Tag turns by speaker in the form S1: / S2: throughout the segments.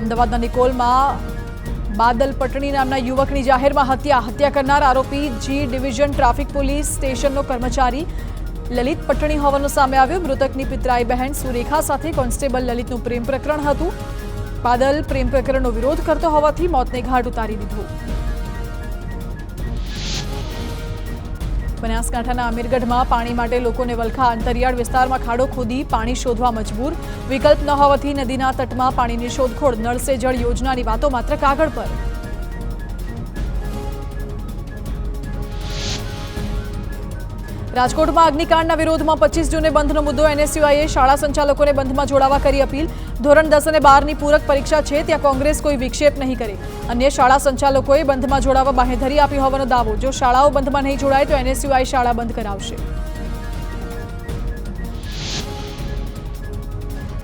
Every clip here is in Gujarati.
S1: અમદાવાદના નિકોલમાં બાદલ પટણી નામના યુવકની જાહેરમાં હત્યા કરનાર આરોપી જી ડિવિઝન ટ્રાફિક પોલીસ સ્ટેશનનો કર્મચારી લલિત પટણી હોવાનું સામે આવ્યું। મૃતકની પિતરાઈ બહેન સુરેખા સાથે કોન્સ્ટેબલ લલિતનું પ્રેમ પ્રકરણ હતું। બાદલ પ્રેમ પ્રકરણનો વિરોધ કરતો હોવાથી મોતને ઘાટ ઉતારી દીધો। બનાસકાંઠાના અમીરગઢમાં પાણી માટે લોકોને વલખા અંતરિયાળ વિસ્તારમાં ખાડો ખોદી પાણી શોધવા મજબૂર। વિકલ્પ ન હોવાથી નદીના તટમાં પાણીની શોધખોળ। નળ સે જળ યોજનાની વાતો માત્ર કાગળ પર। રાજકોટમાં અગ્નિકાંડના વિરોધમાં 25 જૂને બંધનો મુદ્દો। એનએસયુઆઈએ શાળા સંચાલકોને બંધમાં જોડાવા કરી અપીલ। ધોરણ 10 અને 12ની પૂરક પરીક્ષા છે, ત્યાં કોંગ્રેસ કોઈ વિક્ષેપ નહીં કરે। અન્ય શાળા સંચાલકોએ બંધમાં જોડાવા બાંહેધરી આપી હોવાનો દાવો। જો શાળાઓ બંધમાં નહીં જોડાય તો એનએસયુઆઈ શાળા બંધ કરાવશે।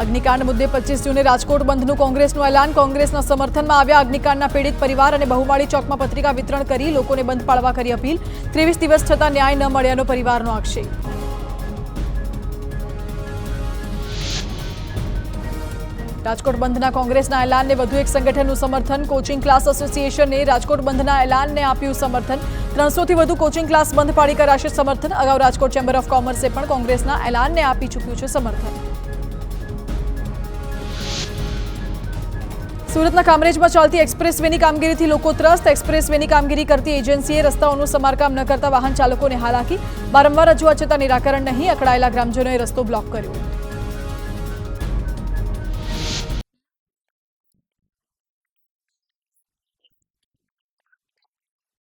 S1: અગ્નિકાંડ મુદ્દે 25 જૂને રાજકોટ બંધનું કોંગ્રેસનું એલાન। કોંગ્રેસના સમર્થનમાં આવ્યા અગ્નિકાંડના પીડિત પરિવાર અને બહુમાળી ચોકમાં પત્રિકા વિતરણ કરી લોકોને બંધ પાળવા કરી અપીલ। 23 દિવસ છતાં ન્યાય ન મળ્યાનો પરિવારનો આક્ષેપ। રાજકોટ બંધના કોંગ્રેસના એલાનને વધુ એક સંગઠનનું સમર્થન। કોચિંગ ક્લાસ એસોસિએશને રાજકોટ બંધના એલાનને આપ્યું સમર્થન। 300થી વધુ કોચિંગ ક્લાસ બંધ પાડી કરાશે સમર્થન। અગાઉ રાજકોટ ચેમ્બર ઓફ કોમર્સે પણ કોંગ્રેસના એલાનને આપી ચૂક્યું છે સમર્થન। સુરતના કામરેજમાં ચાલતી એક્સપ્રેસવેની કામગીરીથી લોકો ત્રસ્ત। એક્સપ્રેસવેની કામગીરી કરતી એજન્સીએ રસ્તાઓનું સમારકામ ન કરતા વાહન ચાલકોને હાલાકી। વારંવાર રજૂઆત છતાં નિરાકરણ નહીં। અકળાયેલા ગ્રામજનોએ રસ્તો બ્લોક કર્યો।